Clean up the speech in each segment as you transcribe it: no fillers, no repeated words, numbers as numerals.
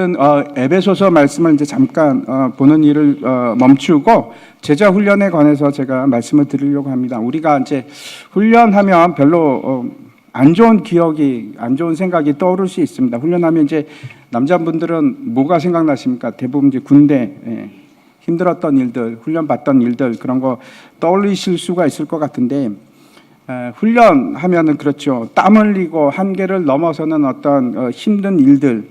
오늘은 에베소서 말씀을 이제 잠깐 보는 일을 멈추고 제자 훈련에 관해서 제가 말씀을 드리려고 합니다. 우리가 이제 훈련하면 별로 안 좋은 기억이, 안 좋은 생각이 떠오를 수 있습니다. 훈련하면 이제 남자분들은 뭐가 생각나십니까? 대부분 이제 군대, 힘들었던 일들, 훈련받던 일들 그런 거 떠올리실 수가 있을 것 같은데, 훈련하면은 그렇죠. 땀 흘리고 한계를 넘어서는 어떤 힘든 일들.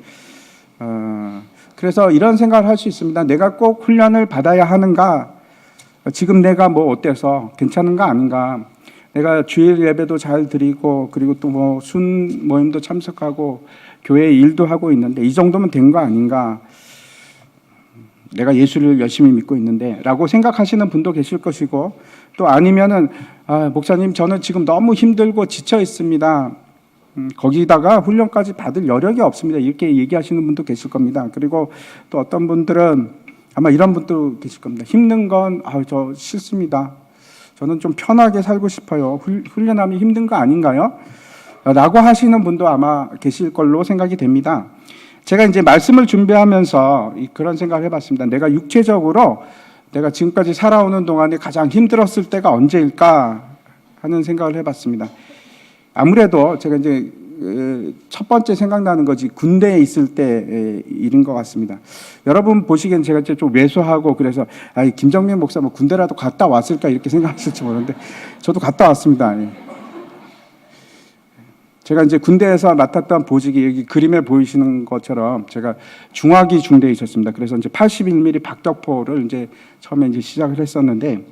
그래서 이런 생각을 할 수 있습니다. 내가 꼭 훈련을 받아야 하는가? 지금 내가 뭐 어때서 괜찮은가 아닌가? 내가 주일 예배도 잘 드리고 그리고 또 뭐 순 모임도 참석하고 교회 일도 하고 있는데 이 정도면 된 거 아닌가? 내가 예수를 열심히 믿고 있는데 라고 생각하시는 분도 계실 것이고, 또 아니면은 목사님 저는 지금 너무 힘들고 지쳐 있습니다. 거기다가 훈련까지 받을 여력이 없습니다. 이렇게 얘기하시는 분도 계실 겁니다. 그리고 또 어떤 분들은 아마 이런 분도 계실 겁니다. 힘든 건 저 싫습니다. 저는 좀 편하게 살고 싶어요. 훈련하면 힘든 거 아닌가요? 라고 하시는 분도 아마 계실 걸로 생각이 됩니다. 제가 이제 말씀을 준비하면서 그런 생각을 해봤습니다. 내가 육체적으로 내가 지금까지 살아오는 동안에 가장 힘들었을 때가 언제일까 하는 생각을 해봤습니다. 아무래도 제가 이제 첫 번째 생각나는 것이 군대에 있을 때 일인 것 같습니다. 여러분 보시기엔 제가 좀 왜소하고 그래서 김정민 목사 뭐 군대라도 갔다 왔을까 이렇게 생각하실지 모르는데 저도 갔다 왔습니다. 제가 이제 군대에서 맡았던 보직이 여기 그림에 보이시는 것처럼 제가 중화기 중대에 있었습니다. 그래서 이제 81mm 박격포를 이제 처음에 이제 시작을 했었는데,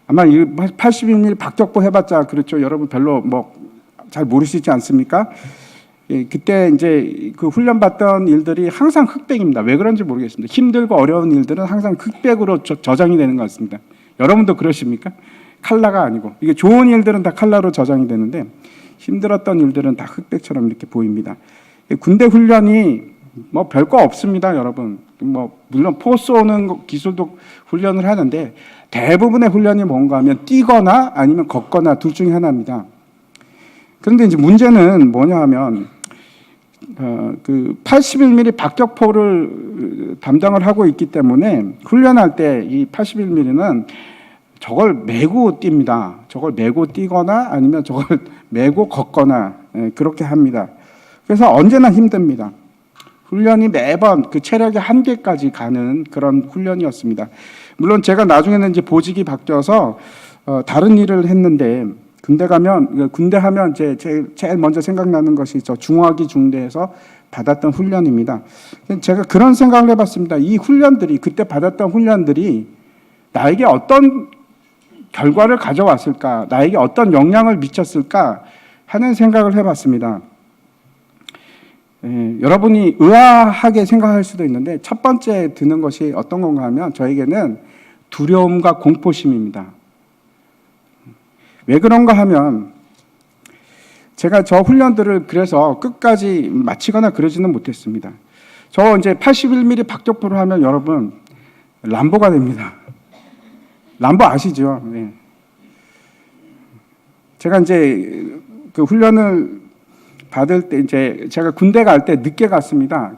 아마 이 81mm 박격포 해봤자 그렇죠. 여러분 별로 뭐 잘 모르시지 않습니까? 그때 이제 그 훈련받던 일들이 항상 흑백입니다. 왜 그런지 모르겠습니다. 힘들고 어려운 일들은 항상 흑백으로 저장이 되는 것 같습니다. 여러분도 그러십니까? 칼라가 아니고. 이게 좋은 일들은 다 칼라로 저장이 되는데 힘들었던 일들은 다 흑백처럼 이렇게 보입니다. 군대 훈련이 뭐 별거 없습니다, 여러분. 뭐 물론 포 쏘는 기술도 훈련을 하는데 대부분의 훈련이 뭔가 하면 뛰거나 아니면 걷거나 둘 중에 하나입니다. 그런데 이제 문제는 뭐냐 하면 그 81mm 박격포를 담당을 하고 있기 때문에 훈련할 때 이 81mm는 저걸 메고 뜁니다. 저걸 메고 뛰거나 아니면 저걸 메고 걷거나 그렇게 합니다. 그래서 언제나 힘듭니다. 훈련이 매번 그 체력의 한계까지 가는 그런 훈련이었습니다. 물론 제가 나중에는 이제 보직이 바뀌어서 다른 일을 했는데, 군대 하면 제일 먼저 생각나는 것이 저 중화기 중대에서 받았던 훈련입니다. 제가 그런 생각을 해봤습니다. 이 훈련들이, 그때 받았던 훈련들이 나에게 어떤 결과를 가져왔을까, 나에게 어떤 영향을 미쳤을까 하는 생각을 해봤습니다. 여러분이 의아하게 생각할 수도 있는데 첫 번째 드는 것이 어떤 건가 하면 저에게는 두려움과 공포심입니다. 왜 그런가 하면 제가 저 훈련들을 그래서 끝까지 마치거나 그러지는 못했습니다. 저 이제 81mm 박격포를 하면 여러분 람보가 됩니다. 람보 아시죠? 네. 제가 이제 그 훈련을 받을 때 이제 제가 군대 갈 때 늦게 갔습니다.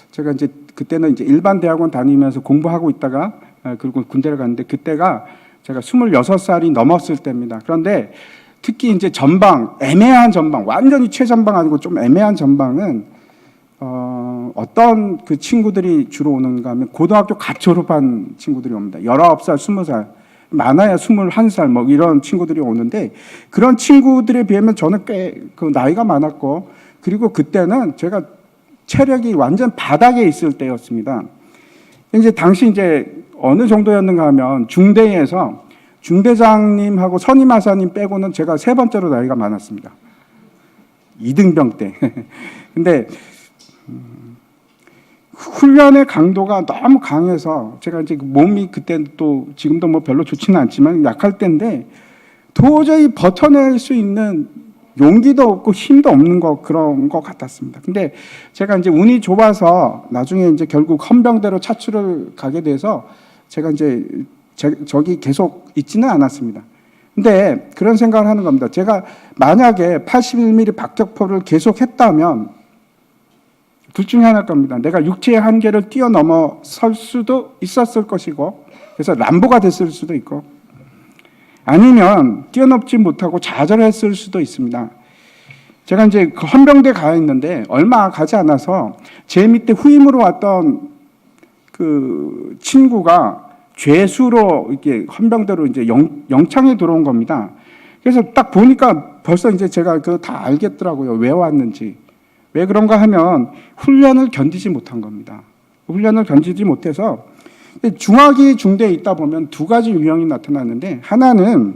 제가 이제 그때는 이제 일반 대학원 다니면서 공부하고 있다가 그리고 군대를 갔는데 그때가 제가 26살이 넘었을 때입니다. 그런데 특히 이제 전방, 애매한 전방, 완전히 최전방 아니고 좀 애매한 전방은 어떤 그 친구들이 주로 오는가 하면 고등학교 갓 졸업한 친구들이 옵니다. 19살, 20살, 많아야 21살 뭐 이런 친구들이 오는데, 그런 친구들에 비하면 저는 꽤 그 나이가 많았고, 그리고 그때는 제가 체력이 완전 바닥에 있을 때였습니다. 이제 당시 이제 어느 정도였는가 하면 중대에서 중대장님하고 선임하사님 빼고는 제가 세 번째로 나이가 많았습니다. 2등병 때. 근데 훈련의 강도가 너무 강해서 제가 이제 몸이 그때 또 지금도 뭐 별로 좋지는 않지만 약할 때인데 도저히 버텨낼 수 있는 용기도 없고 힘도 없는 그런 것 같았습니다. 근데 제가 이제 운이 좋아서 나중에 이제 결국 헌병대로 차출을 가게 돼서 제가 이제 저기 계속 있지는 않았습니다. 근데 그런 생각을 하는 겁니다. 제가 만약에 81mm 박격포를 계속 했다면 둘 중에 하나일 겁니다. 내가 육체의 한계를 뛰어넘어설 수도 있었을 것이고, 그래서 람보가 됐을 수도 있고, 아니면 뛰어넘지 못하고 좌절했을 수도 있습니다. 제가 이제 그 헌병대 가 있는데 얼마 가지 않아서 제 밑에 후임으로 왔던 그 친구가 죄수로 이렇게 헌병대로 이제 영창에 들어온 겁니다. 그래서 딱 보니까 벌써 이제 제가 그 다 알겠더라고요. 왜 왔는지. 왜 그런가 하면 훈련을 견디지 못한 겁니다. 훈련을 견디지 못해서 중화기 중대에 있다 보면 두 가지 유형이 나타나는데, 하나는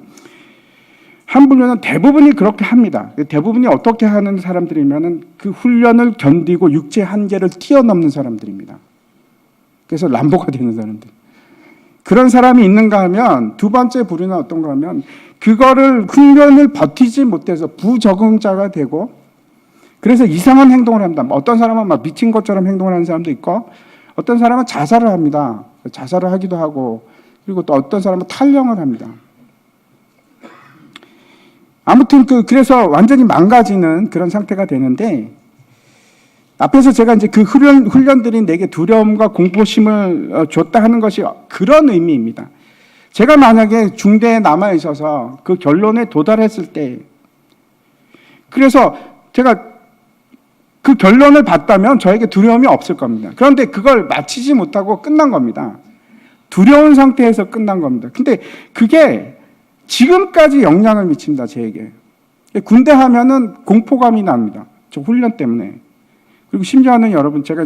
한 분류는 대부분이 그렇게 합니다. 대부분이 어떻게 하는 사람들이면은 그 훈련을 견디고 육체 한계를 뛰어넘는 사람들입니다. 그래서 람보가 되는 사람들. 그런 사람이 있는가 하면 두 번째 부류는 어떤가 하면 그거를 훈련을 버티지 못해서 부적응자가 되고, 그래서 이상한 행동을 합니다. 어떤 사람은 막 미친 것처럼 행동을 하는 사람도 있고, 어떤 사람은 자살을 합니다. 자살을 하기도 하고, 그리고 또 어떤 사람은 탈영을 합니다. 아무튼 그래서 완전히 망가지는 그런 상태가 되는데, 앞에서 제가 이제 그 훈련들이 내게 두려움과 공포심을 줬다 하는 것이 그런 의미입니다. 제가 만약에 중대에 남아 있어서 그 결론에 도달했을 때, 그래서 제가 그 결론을 봤다면 저에게 두려움이 없을 겁니다. 그런데 그걸 마치지 못하고 끝난 겁니다. 두려운 상태에서 끝난 겁니다. 근데 그게 지금까지 영향을 미칩니다, 저에게. 군대 하면은 공포감이 납니다. 저 훈련 때문에. 그리고 심지어는 여러분, 제가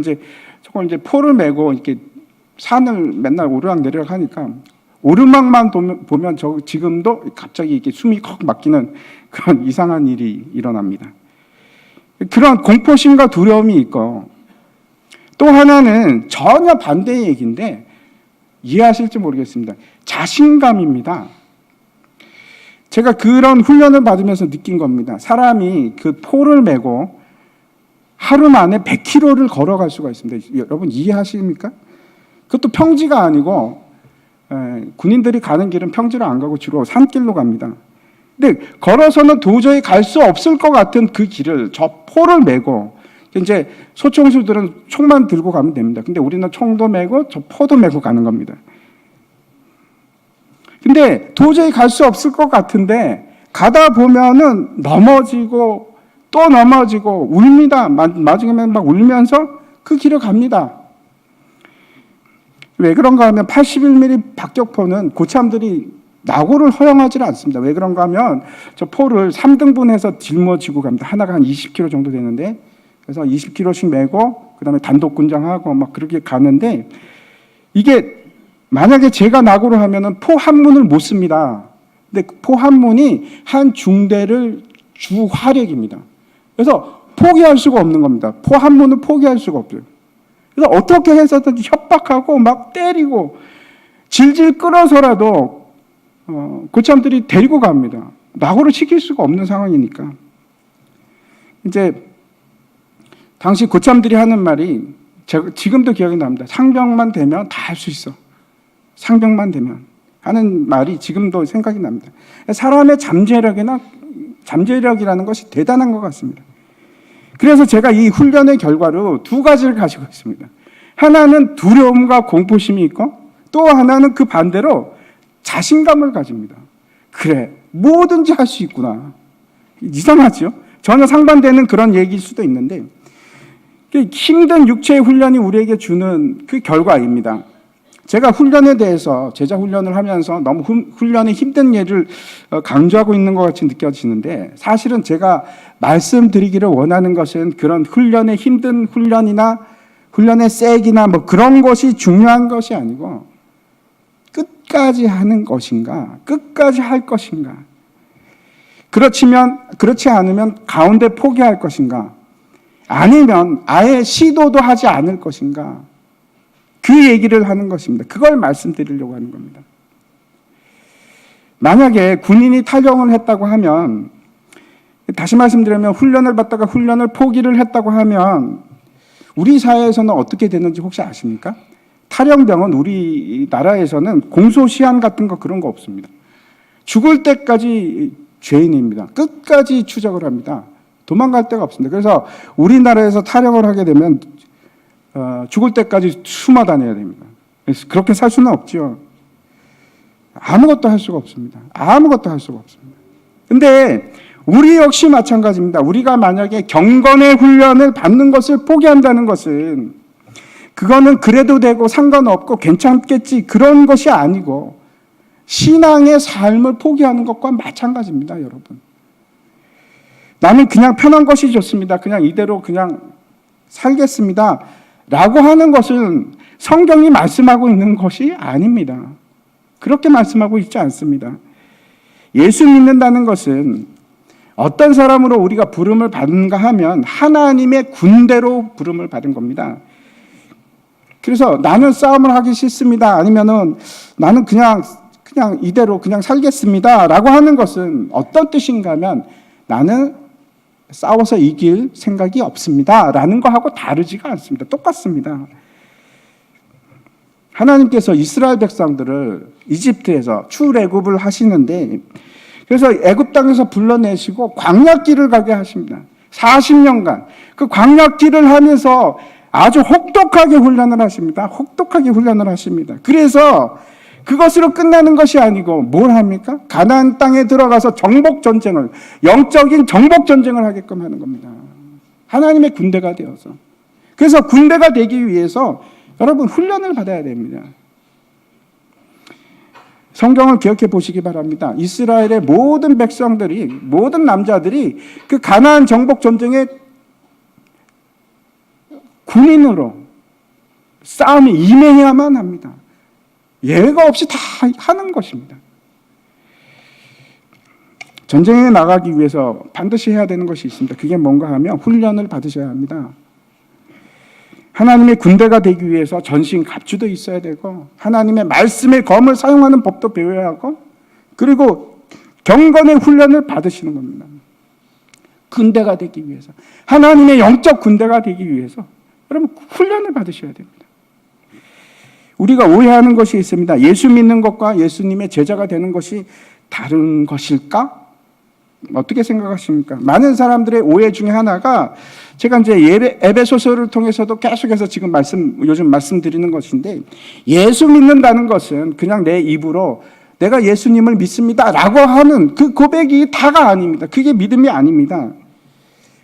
저걸 포를 메고 이렇게 산을 맨날 오르락 내리락 하니까 오르막만 보면 저 지금도 갑자기 이렇게 숨이 컥 막히는 그런 이상한 일이 일어납니다. 그런 공포심과 두려움이 있고, 또 하나는 전혀 반대의 얘기인데 이해하실지 모르겠습니다. 자신감입니다. 제가 그런 훈련을 받으면서 느낀 겁니다. 사람이 그 포를 메고 하루 만에 100km를 걸어갈 수가 있습니다. 여러분 이해하십니까? 그것도 평지가 아니고, 군인들이 가는 길은 평지로 안 가고 주로 산길로 갑니다. 근데 걸어서는 도저히 갈 수 없을 것 같은 그 길을 저 포를 메고, 이제 소총수들은 총만 들고 가면 됩니다. 근데 우리는 총도 메고 저 포도 메고 가는 겁니다. 근데 도저히 갈 수 없을 것 같은데 가다 보면은 넘어지고 또 넘어지고 웁니다. 마지막에 막 울면서 그 길을 갑니다. 왜 그런가 하면 81mm 박격포는 고참들이 낙오를 허용하지 않습니다. 왜 그런가 하면 저 포를 3등분해서 짊어지고 갑니다. 하나가 한 20kg 정도 되는데, 그래서 20kg씩 메고 그다음에 단독군장하고 막 그렇게 가는데, 이게 만약에 제가 낙오를 하면은 포 한 문을 못 씁니다. 근데 포 한 문이 한 중대를 주 화력입니다. 그래서 포기할 수가 없는 겁니다. 포 한 문을 포기할 수가 없어요. 그래서 어떻게 해서든지 협박하고 막 때리고 질질 끌어서라도 고참들이 데리고 갑니다. 낙오를 시킬 수가 없는 상황이니까. 이제 당시 고참들이 하는 말이 제가 지금도 기억이 납니다. 상병만 되면 다 할 수 있어. 상병만 되면 하는 말이 지금도 생각이 납니다. 사람의 잠재력이라는 것이 대단한 것 같습니다. 그래서 제가 이 훈련의 결과로 두 가지를 가지고 있습니다. 하나는 두려움과 공포심이 있고, 또 하나는 그 반대로 자신감을 가집니다. 그래, 뭐든지 할 수 있구나. 이상하죠? 전혀 상반되는 그런 얘기일 수도 있는데, 힘든 육체의 훈련이 우리에게 주는 그 결과입니다. 제가 훈련에 대해서 제자 훈련을 하면서 너무 훈련의 힘든 예를 강조하고 있는 것 같이 느껴지는데, 사실은 제가 말씀드리기를 원하는 것은 그런 훈련의 힘든 훈련이나 훈련의 세기나 뭐 그런 것이 중요한 것이 아니고, 끝까지 하는 것인가, 끝까지 할 것인가, 그렇지 않으면 가운데 포기할 것인가, 아니면 아예 시도도 하지 않을 것인가, 그 얘기를 하는 것입니다. 그걸 말씀드리려고 하는 겁니다. 만약에 군인이 탈영을 했다고 하면, 다시 말씀드리면 훈련을 받다가 훈련을 포기를 했다고 하면 우리 사회에서는 어떻게 되는지 혹시 아십니까? 탈영병은 우리나라에서는 공소시한 같은 거 그런 거 없습니다. 죽을 때까지 죄인입니다. 끝까지 추적을 합니다. 도망갈 데가 없습니다. 그래서 우리나라에서 탈영을 하게 되면 죽을 때까지 숨어 다녀야 됩니다. 그래서 그렇게 살 수는 없죠. 아무것도 할 수가 없습니다. 아무것도 할 수가 없습니다. 근데 우리 역시 마찬가지입니다. 우리가 만약에 경건의 훈련을 받는 것을 포기한다는 것은 그거는 그래도 되고 상관없고 괜찮겠지 그런 것이 아니고 신앙의 삶을 포기하는 것과 마찬가지입니다, 여러분. 나는 그냥 편한 것이 좋습니다. 그냥 이대로 그냥 살겠습니다. 라고 하는 것은 성경이 말씀하고 있는 것이 아닙니다. 그렇게 말씀하고 있지 않습니다. 예수 믿는다는 것은 어떤 사람으로 우리가 부름을 받는가 하면 하나님의 군대로 부름을 받은 겁니다. 그래서 나는 싸움을 하기 싫습니다. 아니면은 나는 그냥 이대로 그냥 살겠습니다. 라고 하는 것은 어떤 뜻인가 하면 나는 싸워서 이길 생각이 없습니다. 라는 거하고 다르지가 않습니다. 똑같습니다. 하나님께서 이스라엘 백성들을 이집트에서 출애굽을 하시는데 그래서 애굽 땅에서 불러내시고 광야길을 가게 하십니다. 40년간 그 광야길을 하면서 아주 혹독하게 훈련을 하십니다. 혹독하게 훈련을 하십니다. 그래서 그것으로 끝나는 것이 아니고 뭘 합니까? 가나안 땅에 들어가서 정복 전쟁을, 영적인 정복 전쟁을 하게끔 하는 겁니다. 하나님의 군대가 되어서. 그래서 군대가 되기 위해서 여러분 훈련을 받아야 됩니다. 성경을 기억해 보시기 바랍니다. 이스라엘의 모든 백성들이, 모든 남자들이 그 가나안 정복 전쟁에 군인으로 싸움에 임해야만 합니다. 예외가 없이 다 하는 것입니다. 전쟁에 나가기 위해서 반드시 해야 되는 것이 있습니다. 그게 뭔가 하면 훈련을 받으셔야 합니다. 하나님의 군대가 되기 위해서 전신 갑주도 있어야 되고 하나님의 말씀의 검을 사용하는 법도 배워야 하고 그리고 경건의 훈련을 받으시는 겁니다. 군대가 되기 위해서 하나님의 영적 군대가 되기 위해서 여러분 훈련을 받으셔야 됩니다. 우리가 오해하는 것이 있습니다. 예수 믿는 것과 예수님의 제자가 되는 것이 다른 것일까? 어떻게 생각하십니까? 많은 사람들의 오해 중에 하나가 제가 이제 에베소서를 통해서도 계속해서 지금 요즘 말씀드리는 것인데 예수 믿는다는 것은 그냥 내 입으로 내가 예수님을 믿습니다 라고 하는 그 고백이 다가 아닙니다. 그게 믿음이 아닙니다.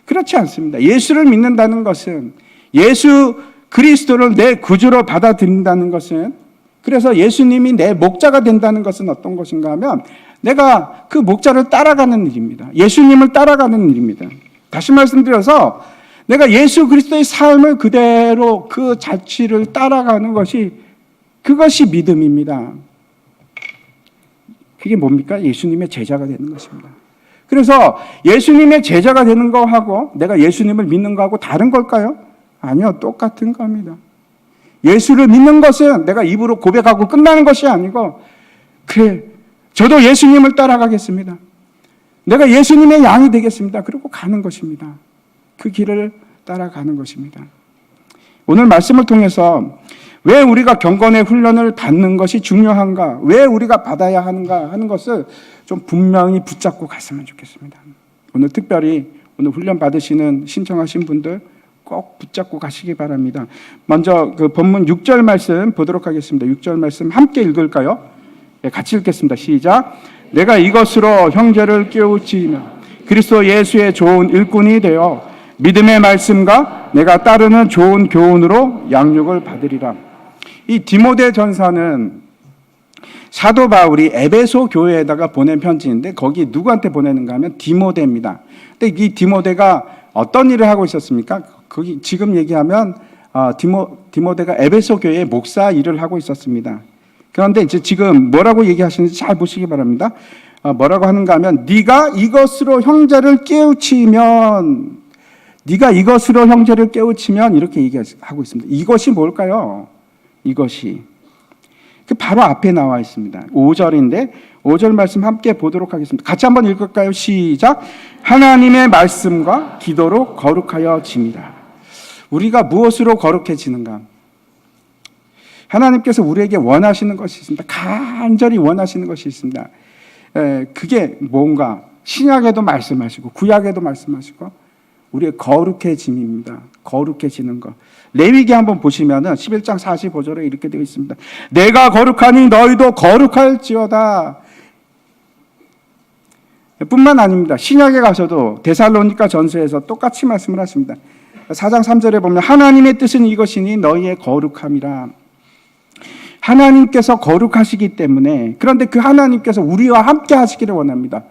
그렇지 않습니다. 예수를 믿는다는 것은 예수 그리스도를 내 구주로 받아들인다는 것은 그래서 예수님이 내 목자가 된다는 것은 어떤 것인가 하면 내가 그 목자를 따라가는 일입니다. 예수님을 따라가는 일입니다. 다시 말씀드려서 내가 예수 그리스도의 삶을 그대로 그 자취를 따라가는 것이 그것이 믿음입니다. 그게 뭡니까? 예수님의 제자가 되는 것입니다. 그래서 예수님의 제자가 되는 거하고 내가 예수님을 믿는 거하고 다른 걸까요? 아니요, 똑같은 겁니다. 예수를 믿는 것은 내가 입으로 고백하고 끝나는 것이 아니고 그래, 저도 예수님을 따라가겠습니다. 내가 예수님의 양이 되겠습니다. 그리고 가는 것입니다. 그 길을 따라가는 것입니다. 오늘 말씀을 통해서 왜 우리가 경건의 훈련을 받는 것이 중요한가, 왜 우리가 받아야 하는가 하는 것을 좀 분명히 붙잡고 갔으면 좋겠습니다. 오늘 특별히 오늘 훈련 받으시는 신청하신 분들 꼭 붙잡고 가시기 바랍니다. 먼저 그 본문 6절 말씀 보도록 하겠습니다. 6절 말씀 함께 읽을까요? 네, 같이 읽겠습니다. 시작. 내가 이것으로 형제를 깨우치며 그리스도 예수의 좋은 일꾼이 되어 믿음의 말씀과 내가 따르는 좋은 교훈으로 양육을 받으리라. 이 디모데 전서는 사도 바울이 에베소 교회에다가 보낸 편지인데 거기 누구한테 보내는가 하면 디모데입니다. 근데 이 디모데가 어떤 일을 하고 있었습니까? 거기 지금 얘기하면 디모데가 에베소 교회의 목사 일을 하고 있었습니다. 그런데 이제 지금 뭐라고 얘기하시는지 잘 보시기 바랍니다. 뭐라고 하는가 하면 네가 이것으로 형제를 깨우치면 이렇게 얘기하고 있습니다. 이것이 뭘까요? 이것이 그 바로 앞에 나와 있습니다. 5절인데 5절 말씀 함께 보도록 하겠습니다. 같이 한번 읽을까요? 시작. 하나님의 말씀과 기도로 거룩하여 집니다. 우리가 무엇으로 거룩해지는가? 하나님께서 우리에게 원하시는 것이 있습니다. 간절히 원하시는 것이 있습니다. 그게 뭔가 신약에도 말씀하시고 구약에도 말씀하시고 우리의 거룩해짐입니다. 거룩해지는 것. 레위기 한번 보시면은 11장 45절에 이렇게 되어 있습니다. 내가 거룩하니 너희도 거룩할지어다. 뿐만 아닙니다. 신약에 가서도 데살로니가 전서에서 똑같이 말씀을 하십니다. 4장 3절에 보면 하나님의 뜻은 이것이니 너희의 거룩함이라. 하나님께서 거룩하시기 때문에, 그런데 그 하나님께서 우리와 함께 하시기를 원합니다.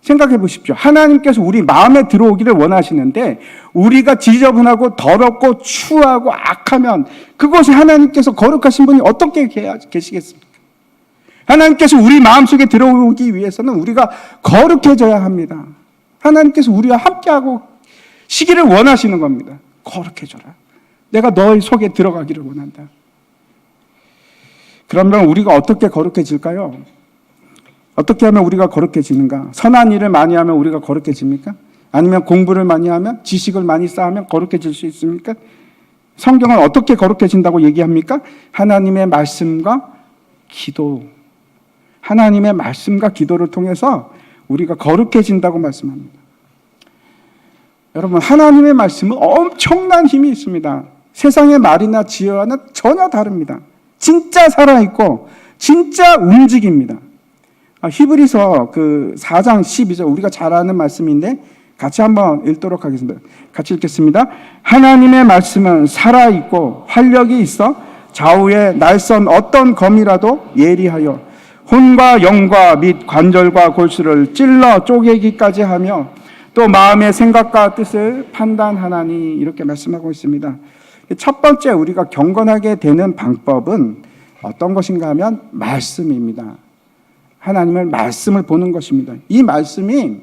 생각해 보십시오. 하나님께서 우리 마음에 들어오기를 원하시는데 우리가 지저분하고 더럽고 추하고 악하면 그것이 하나님께서 거룩하신 분이 어떻게 계시겠습니까? 하나님께서 우리 마음속에 들어오기 위해서는 우리가 거룩해져야 합니다. 하나님께서 우리와 함께하고 시기를 원하시는 겁니다. 거룩해져라. 내가 너희 속에 들어가기를 원한다. 그러면 우리가 어떻게 거룩해질까요? 어떻게 하면 우리가 거룩해지는가? 선한 일을 많이 하면 우리가 거룩해집니까? 아니면 공부를 많이 하면, 지식을 많이 쌓으면 거룩해질 수 있습니까? 성경은 어떻게 거룩해진다고 얘기합니까? 하나님의 말씀과 기도. 하나님의 말씀과 기도를 통해서 우리가 거룩해진다고 말씀합니다. 여러분, 하나님의 말씀은 엄청난 힘이 있습니다. 세상의 말이나 지혜와는 전혀 다릅니다. 진짜 살아있고 진짜 움직입니다. 히브리서 그 4장 12절, 우리가 잘 아는 말씀인데 같이 한번 읽도록 하겠습니다. 같이 읽겠습니다. 하나님의 말씀은 살아있고 활력이 있어 좌우에 날선 어떤 검이라도 예리하여 혼과 영과 및 관절과 골수를 찔러 쪼개기까지 하며 또 마음의 생각과 뜻을 판단하나니, 이렇게 말씀하고 있습니다. 첫 번째 우리가 경건하게 되는 방법은 어떤 것인가 하면 말씀입니다. 하나님의 말씀을 보는 것입니다. 이 말씀이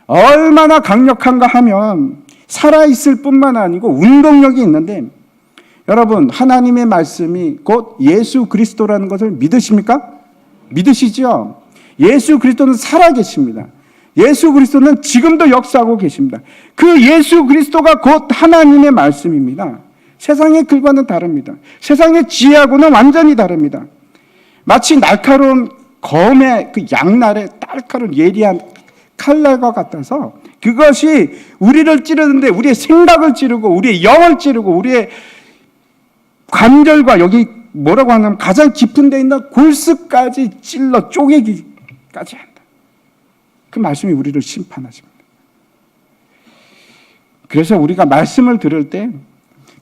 얼마나 강력한가 하면 살아있을 뿐만 아니고 운동력이 있는데, 여러분, 하나님의 말씀이 곧 예수 그리스도라는 것을 믿으십니까? 믿으시죠? 예수 그리스도는 살아계십니다. 예수 그리스도는 지금도 역사하고 계십니다. 그 예수 그리스도가 곧 하나님의 말씀입니다. 세상의 글과는 다릅니다. 세상의 지혜하고는 완전히 다릅니다. 마치 날카로운 검의 그 양날의 날카로운 예리한 칼날과 같아서 그것이 우리를 찌르는데 우리의 생각을 찌르고 우리의 영을 찌르고 우리의 관절과 여기 뭐라고 하냐면 가장 깊은 데 있는 골수까지 찔러 쪼개기까지 한다. 그 말씀이 우리를 심판하십니다. 그래서 우리가 말씀을 들을 때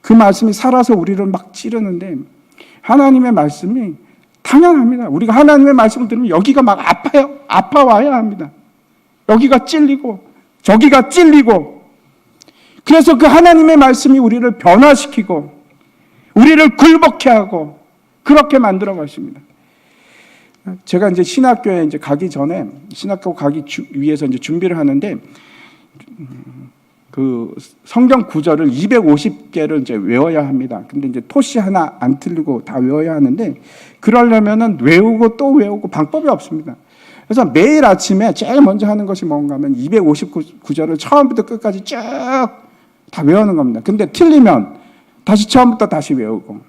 그 말씀이 살아서 우리를 막 찌르는데, 하나님의 말씀이 당연합니다. 우리가 하나님의 말씀을 들으면 여기가 막 아파요. 아파와야 합니다. 여기가 찔리고 저기가 찔리고, 그래서 그 하나님의 말씀이 우리를 변화시키고 우리를 굴복케 하고 그렇게 만들어 가십니다. 제가 이제 신학교에 이제 가기 전에 신학교 가기 위해서 이제 준비를 하는데 그 성경 구절을 250개를 이제 외워야 합니다. 근데 이제 토시 하나 안 틀리고 다 외워야 하는데, 그러려면은 외우고 또 외우고 방법이 없습니다. 그래서 매일 아침에 제일 먼저 하는 것이 뭔가 하면 259절을 처음부터 끝까지 쭉 다 외우는 겁니다. 근데 틀리면 다시 처음부터 다시 외우고.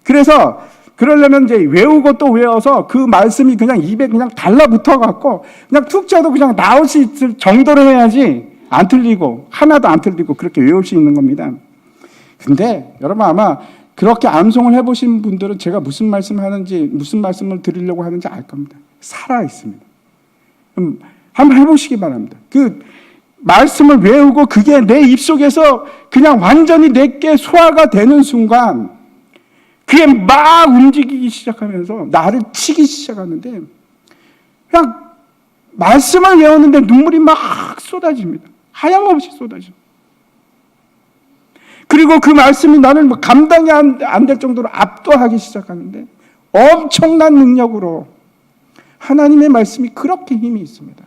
그래서 그러려면 이제 외우고 또 외워서 그 말씀이 그냥 입에 그냥 달라붙어 갖고 그냥 툭 쳐도 그냥 나올 수 있을 정도로 해야지 안 틀리고 하나도 안 틀리고 그렇게 외울 수 있는 겁니다. 근데 여러분 아마 그렇게 암송을 해보신 분들은 제가 무슨 말씀을 하는지, 무슨 말씀을 드리려고 하는지 알 겁니다. 살아 있습니다. 한번 해보시기 바랍니다. 그 말씀을 외우고 그게 내 입속에서 그냥 완전히 내게 소화가 되는 순간 그게 막 움직이기 시작하면서 나를 치기 시작하는데, 그냥 말씀을 외우는데 눈물이 막 쏟아집니다. 하염없이 쏟아집니다. 그리고 그 말씀이 나를 감당이 안 될 정도로 압도하기 시작하는데, 엄청난 능력으로 하나님의 말씀이 그렇게 힘이 있습니다.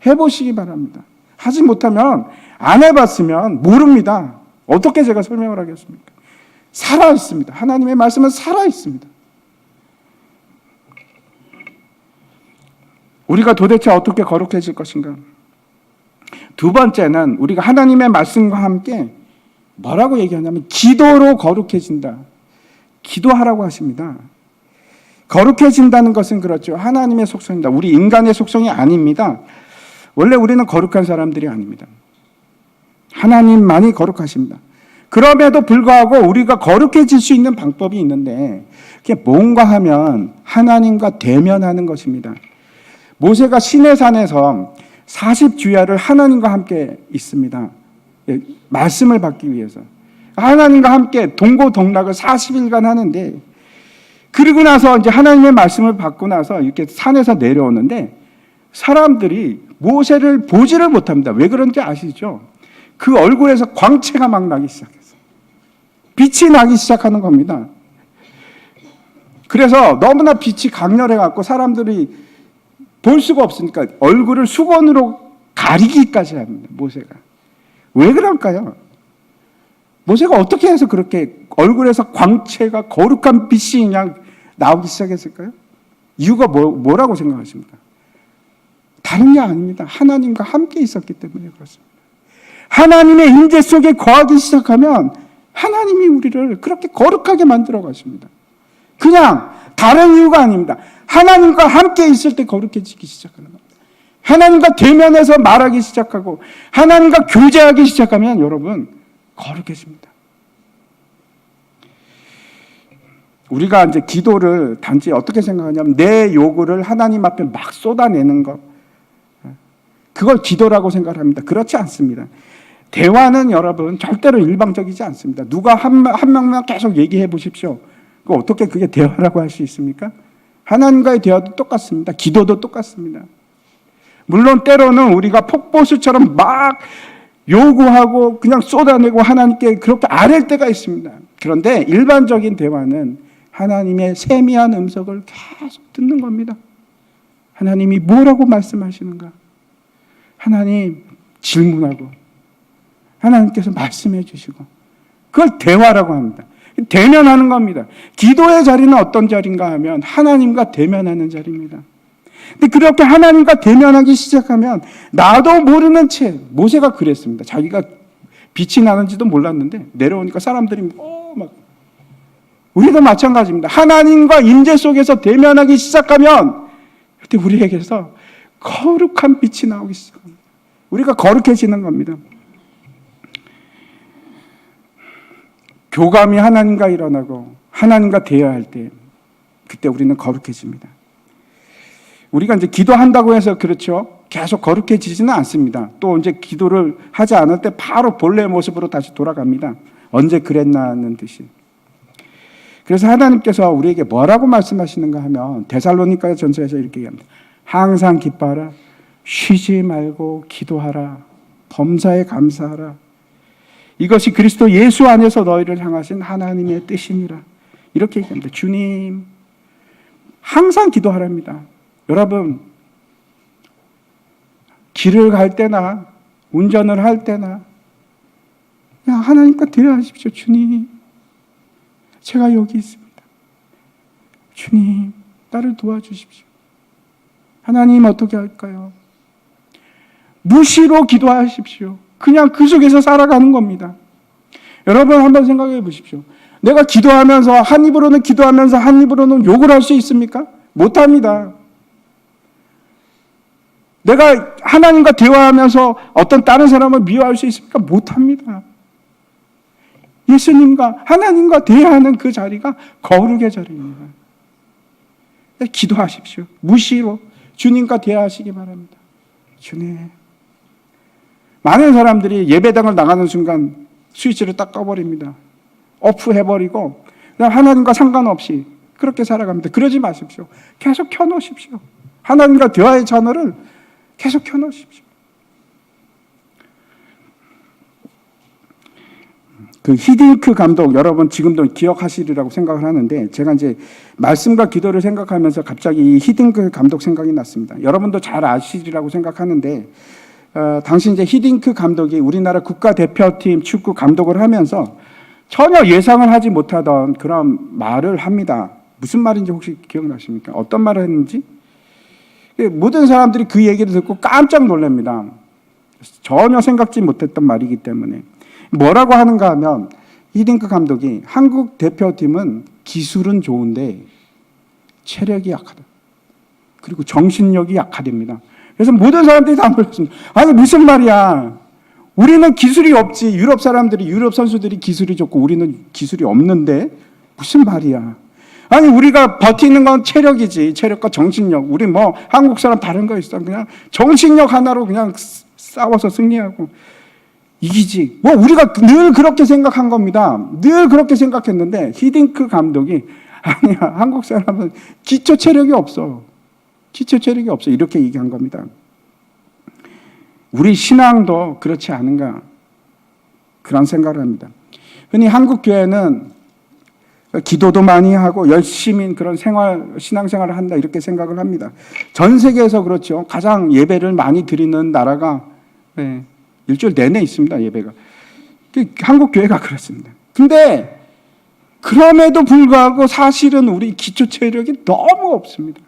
해보시기 바랍니다. 하지 못하면, 안 해봤으면 모릅니다. 어떻게 제가 설명을 하겠습니까? 살아있습니다. 하나님의 말씀은 살아있습니다. 우리가 도대체 어떻게 거룩해질 것인가? 두 번째는 우리가 하나님의 말씀과 함께 뭐라고 얘기하냐면 기도로 거룩해진다. 기도하라고 하십니다. 거룩해진다는 것은 그렇죠. 하나님의 속성입니다. 우리 인간의 속성이 아닙니다. 원래 우리는 거룩한 사람들이 아닙니다. 하나님만이 거룩하십니다. 그럼에도 불구하고 우리가 거룩해질 수 있는 방법이 있는데 그게 뭔가 하면 하나님과 대면하는 것입니다. 모세가 시내산에서 40주야를 하나님과 함께 있습니다. 말씀을 받기 위해서. 하나님과 함께 동고동락을 40일간 하는데, 그리고 나서 이제 하나님의 말씀을 받고 나서 이렇게 산에서 내려오는데 사람들이 모세를 보지를 못합니다. 왜 그런지 아시죠? 그 얼굴에서 광채가 막 나기 시작했어요. 빛이 나기 시작하는 겁니다. 그래서 너무나 빛이 강렬해갖고 사람들이 볼 수가 없으니까 얼굴을 수건으로 가리기까지 합니다. 모세가. 왜 그럴까요? 모세가 어떻게 해서 그렇게 얼굴에서 광채가 거룩한 빛이 그냥 나오기 시작했을까요? 이유가 뭐라고 생각하십니까? 다른 게 아닙니다. 하나님과 함께 있었기 때문에 그렇습니다. 하나님의 임재 속에 거하기 시작하면 하나님이 우리를 그렇게 거룩하게 만들어 가십니다. 그냥 다른 이유가 아닙니다. 하나님과 함께 있을 때 거룩해지기 시작하는 겁니다. 하나님과 대면해서 말하기 시작하고 하나님과 교제하기 시작하면 여러분 거룩해집니다. 우리가 이제 기도를 단지 어떻게 생각하냐면 내 요구를 하나님 앞에 막 쏟아내는 것, 그걸 기도라고 생각합니다. 그렇지 않습니다. 대화는 여러분 절대로 일방적이지 않습니다. 누가 한 명만 계속 얘기해 보십시오. 어떻게 그게 대화라고 할 수 있습니까? 하나님과의 대화도 똑같습니다. 기도도 똑같습니다. 물론 때로는 우리가 폭포수처럼 막 요구하고 그냥 쏟아내고 하나님께 그렇게 아랠 때가 있습니다. 그런데 일반적인 대화는 하나님의 세미한 음성을 계속 듣는 겁니다. 하나님이 뭐라고 말씀하시는가? 하나님 질문하고 하나님께서 말씀해 주시고 그걸 대화라고 합니다. 대면하는 겁니다. 기도의 자리는 어떤 자리인가 하면 하나님과 대면하는 자리입니다. 근데 그렇게 하나님과 대면하기 시작하면 나도 모르는 채 모세가 그랬습니다. 자기가 빛이 나는지도 몰랐는데 내려오니까 사람들이 막 우리도 마찬가지입니다. 하나님과 임재 속에서 대면하기 시작하면 그때 우리에게서 거룩한 빛이 나오기 시작합니다. 우리가 거룩해지는 겁니다. 교감이 하나님과 일어나고 하나님과 대화할 때 그때 우리는 거룩해집니다. 우리가 이제 기도한다고 해서 그렇죠. 계속 거룩해지지는 않습니다. 또 이제 기도를 하지 않을 때 바로 본래의 모습으로 다시 돌아갑니다. 언제 그랬나는 듯이. 그래서 하나님께서 우리에게 뭐라고 말씀하시는가 하면 데살로니가 전서에서 이렇게 얘기합니다. 항상 기뻐하라. 쉬지 말고 기도하라. 범사에 감사하라. 이것이 그리스도 예수 안에서 너희를 향하신 하나님의 뜻이니라. 이렇게 얘기합니다. 주님, 항상 기도하랍니다. 여러분, 길을 갈 때나 운전을 할 때나 그냥 하나님과 대화하십시오. 주님, 제가 여기 있습니다. 주님, 나를 도와주십시오. 하나님 어떻게 할까요? 무시로 기도하십시오. 그냥 그 속에서 살아가는 겁니다. 여러분 한번 생각해 보십시오. 내가 기도하면서 한 입으로는 기도하면서 한 입으로는 욕을 할 수 있습니까? 못합니다. 내가 하나님과 대화하면서 어떤 다른 사람을 미워할 수 있습니까? 못합니다. 예수님과 하나님과 대화하는 그 자리가 거룩의 자리입니다. 기도하십시오. 무시로 주님과 대화하시기 바랍니다. 주님. 많은 사람들이 예배당을 나가는 순간 스위치를 딱 꺼버립니다. 오프해버리고 그냥 하나님과 상관없이 그렇게 살아갑니다. 그러지 마십시오. 계속 켜놓으십시오. 하나님과 대화의 채널을 계속 켜놓으십시오. 그 히딩크 감독 여러분 지금도 기억하시리라고 생각을 하는데 제가 이제 말씀과 기도를 생각하면서 갑자기 이 히딩크 감독 생각이 났습니다. 여러분도 잘 아시리라고 생각하는데 당시 이제 히딩크 감독이 우리나라 국가대표팀 축구 감독을 하면서 전혀 예상을 하지 못하던 그런 말을 합니다. 무슨 말인지 혹시 기억나십니까? 어떤 말을 했는지? 모든 사람들이 그 얘기를 듣고 깜짝 놀랍니다. 전혀 생각지 못했던 말이기 때문에. 뭐라고 하는가 하면 히딩크 감독이 한국 대표팀은 기술은 좋은데 체력이 약하다. 그리고 정신력이 약하답니다. 그래서 모든 사람들이 다 놀랐습니다. 아니 무슨 말이야. 우리는 기술이 없지. 유럽 선수들이 기술이 좋고 우리는 기술이 없는데 무슨 말이야. 아니 우리가 버티는 건 체력이지. 체력과 정신력. 우리 뭐 한국 사람 다른 거 있어. 그냥 정신력 하나로 그냥 싸워서 승리하고 이기지. 뭐 우리가 늘 그렇게 생각한 겁니다. 늘 그렇게 생각했는데 히딩크 감독이 아니야. 한국 사람은 기초 체력이 없어. 기초 체력이 없어. 이렇게 얘기한 겁니다. 우리 신앙도 그렇지 않은가 그런 생각을 합니다. 흔히 한국 교회는 기도도 많이 하고 열심히 그런 신앙생활을 한다 이렇게 생각을 합니다. 전 세계에서 그렇죠. 가장 예배를 많이 드리는 나라가 일주일 내내 있습니다. 예배가. 한국 교회가 그렇습니다. 근데 그럼에도 불구하고 사실은 우리 기초 체력이 너무 없습니다.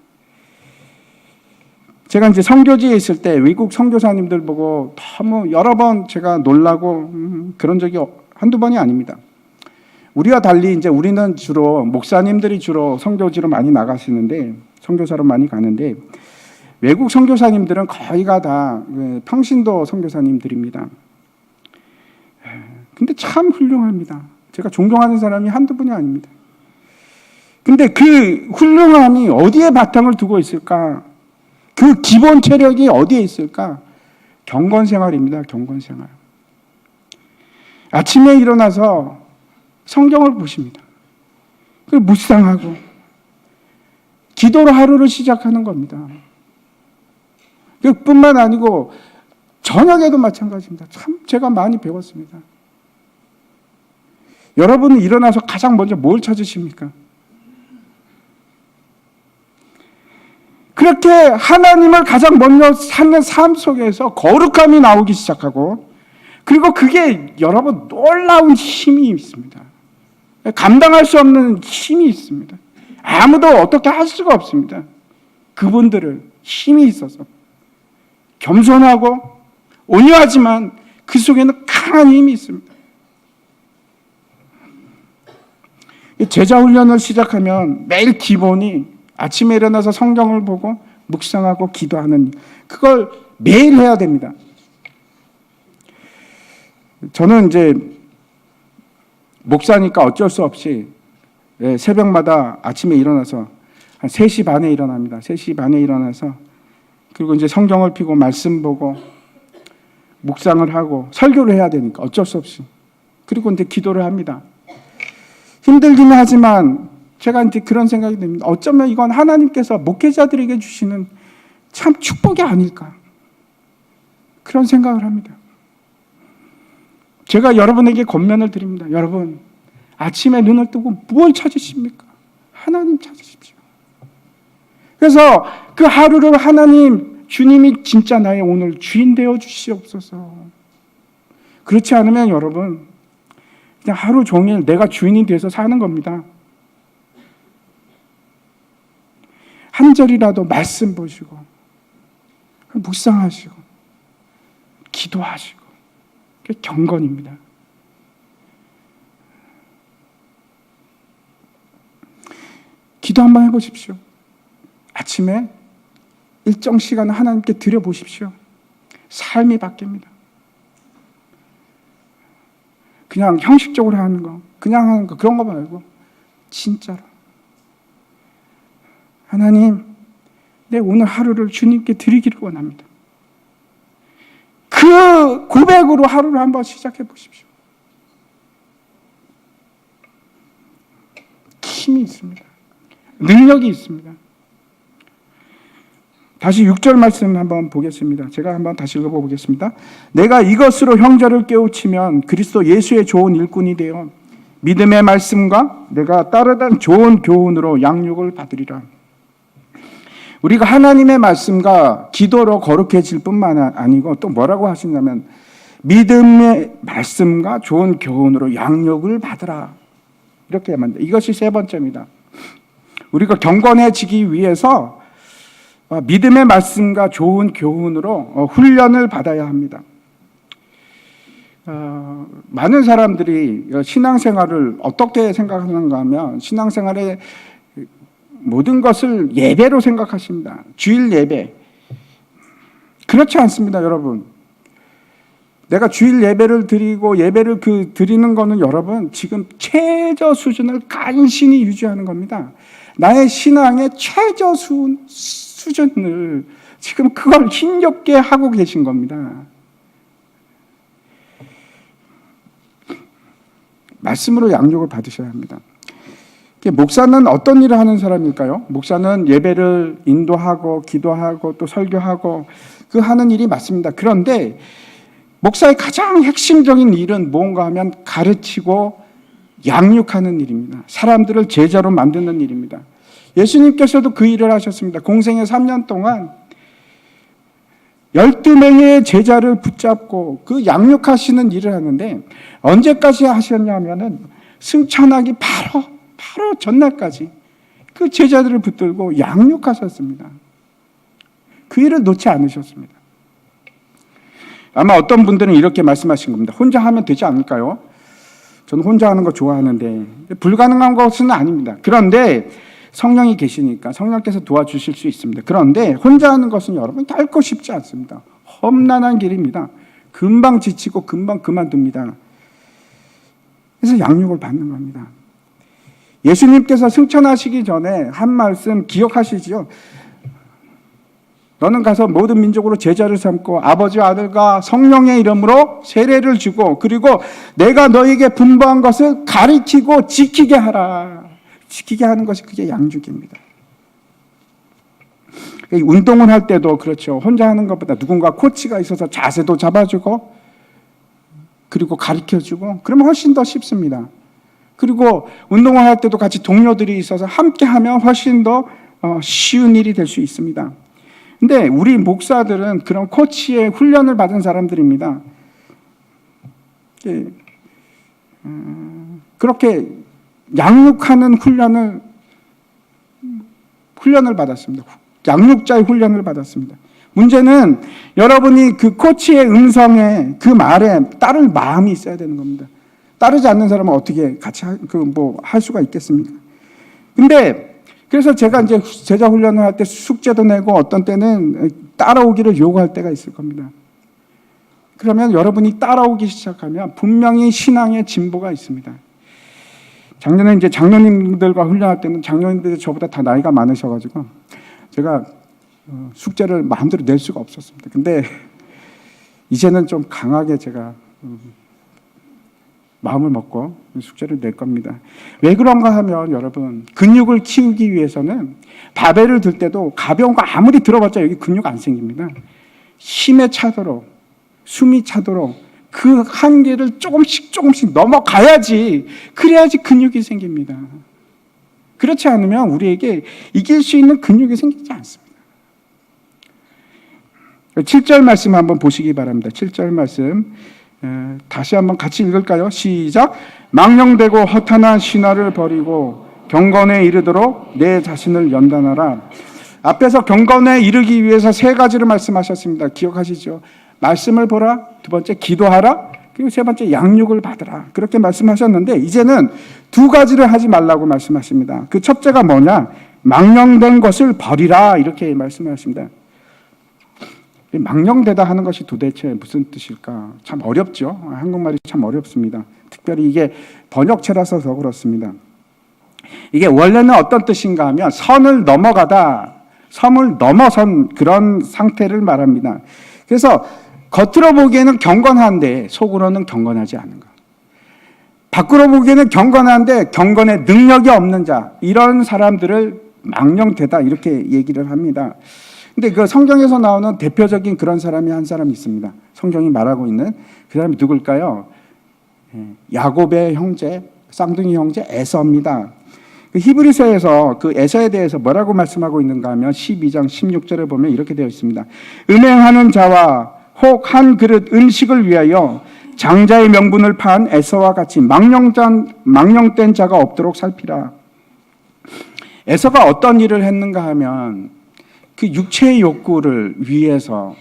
제가 이제 선교지에 있을 때 외국 선교사님들 보고 너무 여러 번 제가 놀라고 그런 적이 한두 번이 아닙니다. 우리와 달리 이제 우리는 주로 목사님들이 주로 선교지로 많이 나가시는데 선교사로 많이 가는데 외국 선교사님들은 거의가 다 평신도 선교사님들입니다. 근데 참 훌륭합니다. 제가 존경하는 사람이 한두 분이 아닙니다. 근데 그 훌륭함이 어디에 바탕을 두고 있을까? 그 기본 체력이 어디에 있을까? 경건 생활입니다. 경건 생활. 아침에 일어나서 성경을 보십니다. 그리고 묵상하고 기도로 하루를 시작하는 겁니다. 그뿐만 아니고 저녁에도 마찬가지입니다. 참 제가 많이 배웠습니다. 여러분은 일어나서 가장 먼저 뭘 찾으십니까? 그렇게 하나님을 가장 먼저 사는 삶 속에서 거룩함이 나오기 시작하고 그리고 그게 여러분 놀라운 힘이 있습니다. 감당할 수 없는 힘이 있습니다. 아무도 어떻게 할 수가 없습니다. 그분들을 힘이 있어서 겸손하고 온유하지만 그 속에는 강한 힘이 있습니다. 제자 훈련을 시작하면 매일 기본이 아침에 일어나서 성경을 보고 묵상하고 기도하는 그걸 매일 해야 됩니다. 저는 이제 목사니까 어쩔 수 없이 새벽마다 아침에 일어나서 한 3시 반에 일어납니다. 3시 반에 일어나서 그리고 이제 성경을 펴고 말씀 보고 묵상을 하고 설교를 해야 되니까 어쩔 수 없이 그리고 이제 기도를 합니다. 힘들기는 하지만 제가 이제 그런 생각이 듭니다. 어쩌면 이건 하나님께서 목회자들에게 주시는 참 축복이 아닐까. 그런 생각을 합니다. 제가 여러분에게 권면을 드립니다. 여러분, 아침에 눈을 뜨고 뭘 찾으십니까? 하나님 찾으십시오. 그래서 그 하루를 하나님, 주님이 진짜 나의 오늘 주인 되어 주시옵소서. 그렇지 않으면 여러분, 그냥 하루 종일 내가 주인이 돼서 사는 겁니다. 한 절이라도 말씀 보시고 묵상하시고 기도하시고 그게 경건입니다. 기도 한번 해보십시오. 아침에 일정 시간을 하나님께 드려보십시오. 삶이 바뀝니다. 그냥 형식적으로 하는 거, 그냥 하는 거 그런 거 말고 진짜로 하나님, 내 오늘 하루를 주님께 드리기를 원합니다. 그 고백으로 하루를 한번 시작해 보십시오. 힘이 있습니다. 능력이 있습니다. 다시 6절 말씀 한번 보겠습니다. 제가 한번 다시 읽어보겠습니다. 내가 이것으로 형제를 깨우치면 그리스도 예수의 좋은 일꾼이 되어 믿음의 말씀과 내가 따르던 좋은 교훈으로 양육을 받으리라. 우리가 하나님의 말씀과 기도로 거룩해질 뿐만 아니고 또 뭐라고 하시냐면 믿음의 말씀과 좋은 교훈으로 양육을 받으라. 이렇게 하면 돼. 이것이 세 번째입니다. 우리가 경건해지기 위해서 믿음의 말씀과 좋은 교훈으로 훈련을 받아야 합니다. 많은 사람들이 신앙생활을 어떻게 생각하는가 하면 신앙생활의 모든 것을 예배로 생각하십니다. 주일 예배. 그렇지 않습니다, 여러분. 내가 주일 예배를 드리고 예배를 드리는 거는 여러분 지금 최저 수준을 간신히 유지하는 겁니다. 나의 신앙의 최저 수준을 지금 그걸 힘겹게 하고 계신 겁니다. 말씀으로 양육을 받으셔야 합니다. 목사는 어떤 일을 하는 사람일까요? 목사는 예배를 인도하고 기도하고 또 설교하고 그 하는 일이 맞습니다. 그런데 목사의 가장 핵심적인 일은 뭔가 하면 가르치고 양육하는 일입니다. 사람들을 제자로 만드는 일입니다. 예수님께서도 그 일을 하셨습니다. 공생애 3년 동안 12명의 제자를 붙잡고 그 양육하시는 일을 하는데 언제까지 하셨냐면은 승천하기 바로 전날까지 그 제자들을 붙들고 양육하셨습니다. 그 일을 놓지 않으셨습니다. 아마 어떤 분들은 이렇게 말씀하신 겁니다. 혼자 하면 되지 않을까요? 저는 혼자 하는 거 좋아하는데 불가능한 것은 아닙니다. 그런데 성령이 계시니까 성령께서 도와주실 수 있습니다. 그런데 혼자 하는 것은 여러분 결코 쉽지 않습니다. 험난한 길입니다. 금방 지치고 금방 그만둡니다. 그래서 양육을 받는 겁니다. 예수님께서 승천하시기 전에 한 말씀 기억하시지요? 너는 가서 모든 민족으로 제자를 삼고 아버지와 아들과 성령의 이름으로 세례를 주고 그리고 내가 너에게 분부한 것을 가르치고 지키게 하라. 지키게 하는 것이 그게 양육입니다. 운동을 할 때도 그렇죠. 혼자 하는 것보다 누군가 코치가 있어서 자세도 잡아주고 그리고 가르쳐주고 그러면 훨씬 더 쉽습니다. 그리고 운동을 할 때도 같이 동료들이 있어서 함께 하면 훨씬 더 쉬운 일이 될 수 있습니다. 근데 우리 목사들은 그런 코치의 훈련을 받은 사람들입니다. 그렇게 양육하는 훈련을 받았습니다. 양육자의 훈련을 받았습니다. 문제는 여러분이 그 코치의 음성에 그 말에 따를 마음이 있어야 되는 겁니다. 따르지 않는 사람은 어떻게 같이 할 수가 있겠습니까? 근데 그래서 제가 이제 제자 훈련을 할 때 숙제도 내고 어떤 때는 따라오기를 요구할 때가 있을 겁니다. 그러면 여러분이 따라오기 시작하면 분명히 신앙의 진보가 있습니다. 작년에 이제 장로님들과 훈련할 때는 장로님들이 저보다 다 나이가 많으셔가지고 제가 숙제를 마음대로 낼 수가 없었습니다. 근데 이제는 좀 강하게 제가 마음을 먹고 숙제를 낼 겁니다. 왜 그런가 하면 여러분 근육을 키우기 위해서는 바벨을 들 때도 가벼운 거 아무리 들어봤자 여기 근육 안 생깁니다. 힘에 차도록 숨이 차도록 그 한계를 조금씩 넘어가야지 그래야지 근육이 생깁니다. 그렇지 않으면 우리에게 이길 수 있는 근육이 생기지 않습니다. 7절 말씀 한번 보시기 바랍니다. 7절 말씀 다시 한번 같이 읽을까요? 시작. 망령되고 허탄한 신화를 버리고 경건에 이르도록 내 자신을 연단하라. 앞에서 경건에 이르기 위해서 세 가지를 말씀하셨습니다. 기억하시죠? 말씀을 보라, 두 번째 기도하라, 그리고 세 번째 양육을 받으라. 그렇게 말씀하셨는데 이제는 두 가지를 하지 말라고 말씀하십니다. 그 첫째가 뭐냐? 망령된 것을 버리라 이렇게 말씀하십니다. 망령되다 하는 것이 도대체 무슨 뜻일까? 참 어렵죠. 한국말이 참 어렵습니다. 특별히 이게 번역체라서 더 그렇습니다. 이게 원래는 어떤 뜻인가 하면 선을 넘어가다, 선을 넘어선 그런 상태를 말합니다. 그래서 겉으로 보기에는 경건한데 속으로는 경건하지 않은 것. 밖으로 보기에는 경건한데 경건의 능력이 없는 자, 이런 사람들을 망령되다 이렇게 얘기를 합니다. 근데 그 성경에서 나오는 대표적인 그런 사람이 한 사람이 있습니다. 성경이 말하고 있는 그 사람이 누굴까요? 야곱의 형제, 쌍둥이 형제 에서입니다. 그 히브리서에서 그 에서에 대해서 뭐라고 말씀하고 있는가 하면 12장 16절에 보면 이렇게 되어 있습니다. 음행하는 자와 혹 한 그릇 음식을 위하여 장자의 명분을 판 에서와 같이 망령된 자가 없도록 살피라. 에서가 어떤 일을 했는가 하면 그 육체의 욕구를 위해서,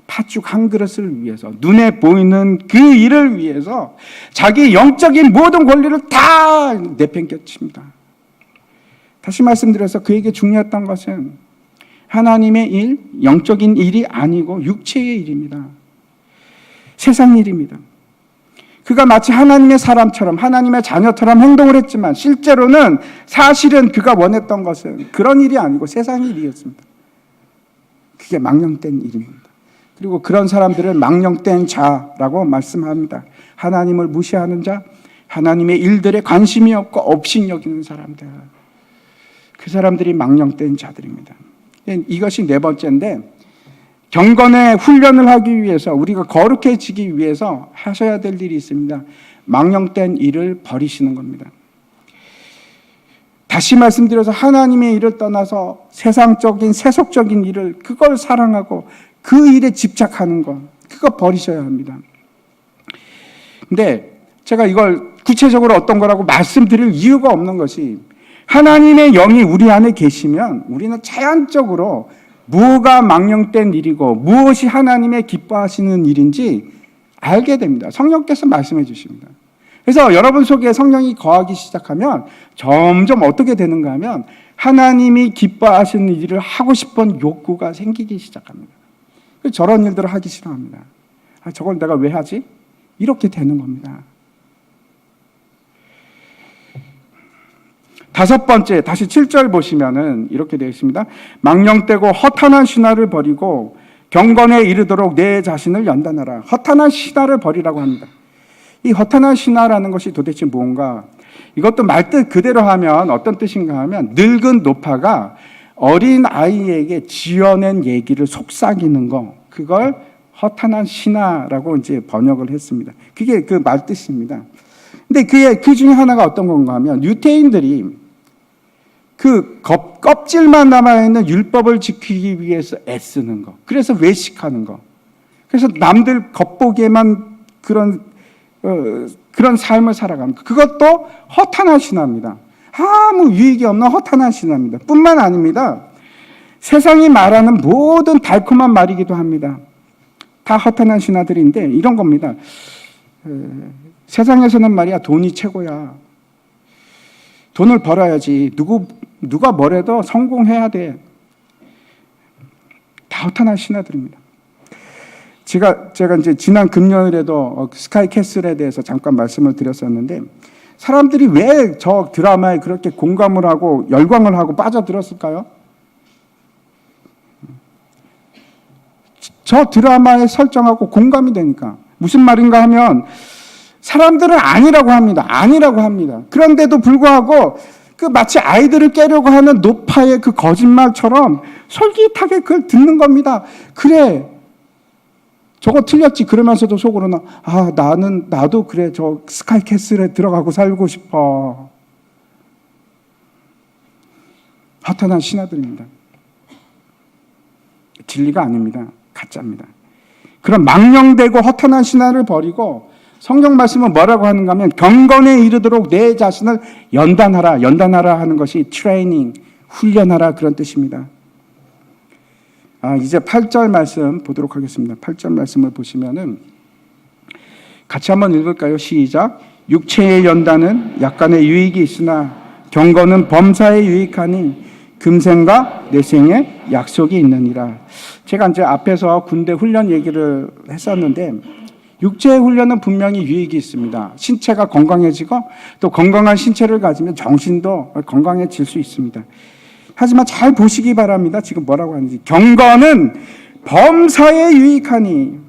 팥죽 한 그릇을 위해서, 눈에 보이는 그 일을 위해서 자기 영적인 모든 권리를 다 내팽개칩니다. 다시 말씀드려서 그에게 중요했던 것은 하나님의 일, 영적인 일이 아니고 육체의 일입니다. 세상 일입니다. 그가 마치 하나님의 사람처럼 하나님의 자녀처럼 행동을 했지만 실제로는 사실은 그가 원했던 것은 그런 일이 아니고 세상 일이었습니다. 그게 망령된 일입니다. 그리고 그런 사람들을 망령된 자라고 말씀합니다. 하나님을 무시하는 자, 하나님의 일들에 관심이 없고 업신 여기는 사람들, 그 사람들이 망령된 자들입니다. 이것이 네 번째인데, 경건의 훈련을 하기 위해서, 우리가 거룩해지기 위해서 하셔야 될 일이 있습니다. 망령된 일을 버리시는 겁니다. 다시 말씀드려서 하나님의 일을 떠나서 세상적인 세속적인 일을, 그걸 사랑하고 그 일에 집착하는 것, 그거 버리셔야 합니다. 근데 제가 이걸 구체적으로 어떤 거라고 말씀드릴 이유가 없는 것이, 하나님의 영이 우리 안에 계시면 우리는 자연적으로 무엇가 망령된 일이고 무엇이 하나님의 기뻐하시는 일인지 알게 됩니다. 성령께서 말씀해 주십니다. 그래서 여러분 속에 성령이 거하기 시작하면 점점 어떻게 되는가 하면 하나님이 기뻐하시는 일을 하고 싶은 욕구가 생기기 시작합니다. 저런 일들을 하기 싫어합니다. 저걸 내가 왜 하지? 이렇게 되는 겁니다. 다섯 번째, 다시 7절 보시면은 이렇게 되어 있습니다. 망령되고 허탄한 신화를 버리고 경건에 이르도록 내 자신을 연단하라. 허탄한 신화를 버리라고 합니다. 이 허탄한 신화라는 것이 도대체 뭔가? 이것도 말뜻 그대로 하면 어떤 뜻인가 하면, 늙은 노파가 어린 아이에게 지어낸 얘기를 속삭이는 거, 그걸 허탄한 신화라고 이제 번역을 했습니다. 그게 그 말뜻입니다. 근데 그 중에 하나가 어떤 건가 하면, 유대인들이 그 껍질만 남아있는 율법을 지키기 위해서 애쓰는 거, 그래서 외식하는 거, 그래서 남들 겉보기에만 그런 삶을 살아가는 거, 그것도 허탄한 신화입니다. 아무 유익이 없는 허탄한 신화입니다. 뿐만 아닙니다. 세상이 말하는 모든 달콤한 말이기도 합니다. 다 허탄한 신화들인데 이런 겁니다. 세상에서는 말이야, 돈이 최고야. 돈을 벌어야지. 누가 뭐래도 성공해야 돼. 다 허탄한 신화들입니다. 제가 이제 지난 금요일에도 스카이 캐슬에 대해서 잠깐 말씀을 드렸었는데, 사람들이 왜 저 드라마에 그렇게 공감을 하고 열광을 하고 빠져들었을까요? 저 드라마의 설정하고 공감이 되니까. 무슨 말인가 하면, 사람들은 아니라고 합니다. 아니라고 합니다. 그런데도 불구하고 그 마치 아이들을 깨려고 하는 노파의 그 거짓말처럼 솔깃하게 그걸 듣는 겁니다. 그래, 저거 틀렸지. 그러면서도 속으로는 나도 그래, 저 스카이캐슬에 들어가고 살고 싶어. 허탄한 신화들입니다. 진리가 아닙니다. 가짜입니다. 그런 망령되고 허탄한 신화를 버리고, 성경 말씀은 뭐라고 하는가 하면, 경건에 이르도록 내 자신을 연단하라. 연단하라 하는 것이 트레이닝, 훈련하라, 그런 뜻입니다. 이제 8절 말씀 보도록 하겠습니다. 8절 말씀을 보시면은 같이 한번 읽을까요? 시작. 육체의 연단은 약간의 유익이 있으나 경건은 범사에 유익하니 금생과 내생에 약속이 있느니라. 제가 이제 앞에서 군대 훈련 얘기를 했었는데, 육체의 훈련은 분명히 유익이 있습니다. 신체가 건강해지고 또 건강한 신체를 가지면 정신도 건강해질 수 있습니다. 하지만 잘 보시기 바랍니다. 지금 뭐라고 하는지. 경건은 범사에 유익하니,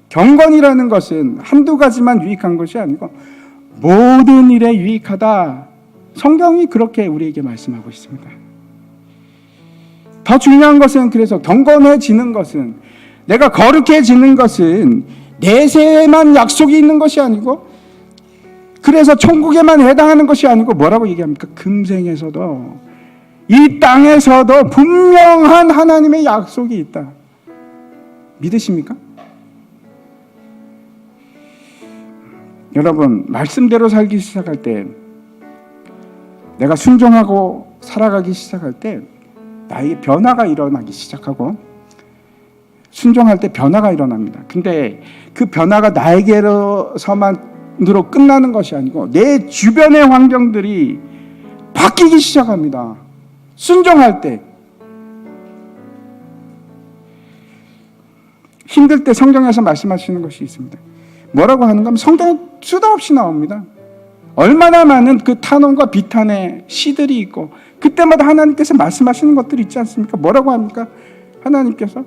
경건이라는 것은 한두 가지만 유익한 것이 아니고 모든 일에 유익하다. 성경이 그렇게 우리에게 말씀하고 있습니다. 더 중요한 것은, 그래서 경건해지는 것은, 내가 거룩해지는 것은 내세에만 약속이 있는 것이 아니고, 그래서 천국에만 해당하는 것이 아니고 뭐라고 얘기합니까? 금생에서도, 이 땅에서도 분명한 하나님의 약속이 있다. 믿으십니까? 여러분, 말씀대로 살기 시작할 때, 내가 순종하고 살아가기 시작할 때 나에게 변화가 일어나기 시작하고, 순종할 때 변화가 일어납니다. 근데 그 변화가 나에게로서만으로 끝나는 것이 아니고 내 주변의 환경들이 바뀌기 시작합니다. 순종할 때. 힘들 때 성경에서 말씀하시는 것이 있습니다. 뭐라고 하는가 하면 성경에 수도 없이 나옵니다. 얼마나 많은 그 탄원과 비탄의 시들이 있고 그때마다 하나님께서 말씀하시는 것들이 있지 않습니까? 뭐라고 합니까? 하나님께서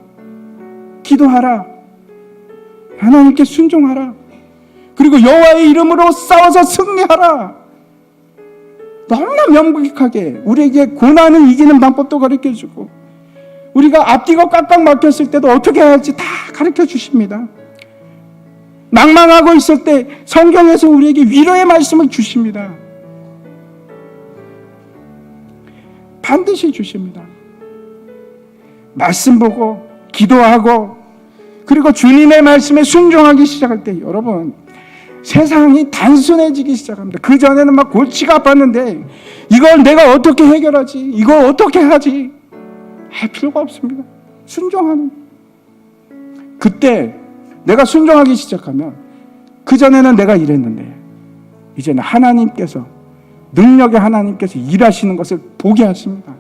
기도하라. 하나님께 순종하라. 그리고 여호와의 이름으로 싸워서 승리하라. 너무나 명백하게 우리에게 고난을 이기는 방법도 가르쳐주고 우리가 앞뒤가 꽉꽉 막혔을 때도 어떻게 해야 할지 다 가르쳐 주십니다. 낭망하고 있을 때 성경에서 우리에게 위로의 말씀을 주십니다. 반드시 주십니다. 말씀 보고 기도하고 그리고 주님의 말씀에 순종하기 시작할 때 여러분 세상이 단순해지기 시작합니다. 그전에는 막 골치가 아팠는데 이걸 내가 어떻게 해결하지? 이걸 어떻게 하지? 할 필요가 없습니다. 순종하는. 그때 내가 순종하기 시작하면 그전에는 내가 이랬는데 이제는 하나님께서 능력의 하나님께서 일하시는 것을 보게 하십니다.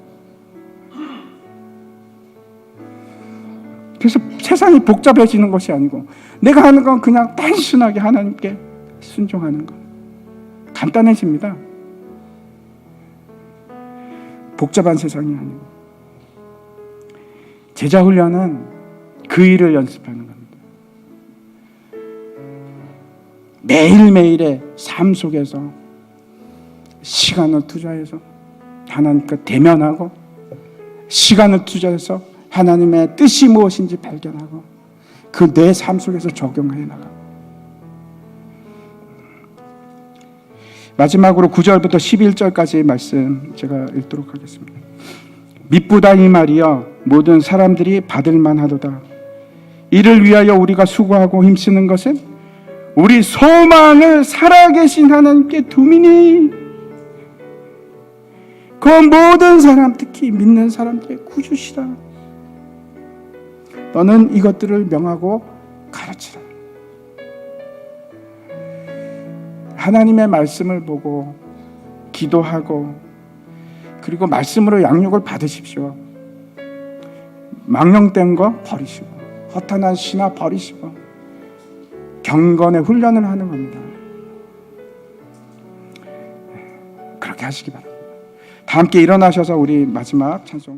그래서 세상이 복잡해지는 것이 아니고 내가 하는 건 그냥 단순하게 하나님께 순종하는 것. 간단해집니다. 복잡한 세상이 아니고 제자 훈련은 그 일을 연습하는 겁니다. 매일매일의 삶 속에서 시간을 투자해서 하나님과 대면하고 시간을 투자해서 하나님의 뜻이 무엇인지 발견하고 그 내 삶 속에서 적용해 나가고 마지막으로 9절부터 11절까지의 말씀 제가 읽도록 하겠습니다. 미쁘다 이 말이여 모든 사람들이 받을 만하도다. 이를 위하여 우리가 수고하고 힘쓰는 것은 우리 소망을 살아계신 하나님께 두미니 그 모든 사람 특히 믿는 사람들의 구주시라. 너는 이것들을 명하고 가르치라. 하나님의 말씀을 보고 기도하고 그리고 말씀으로 양육을 받으십시오. 망령된 거 버리시고 허탄한 신화 버리시고 경건의 훈련을 하는 겁니다. 그렇게 하시기 바랍니다. 다 함께 일어나셔서 우리 마지막 찬송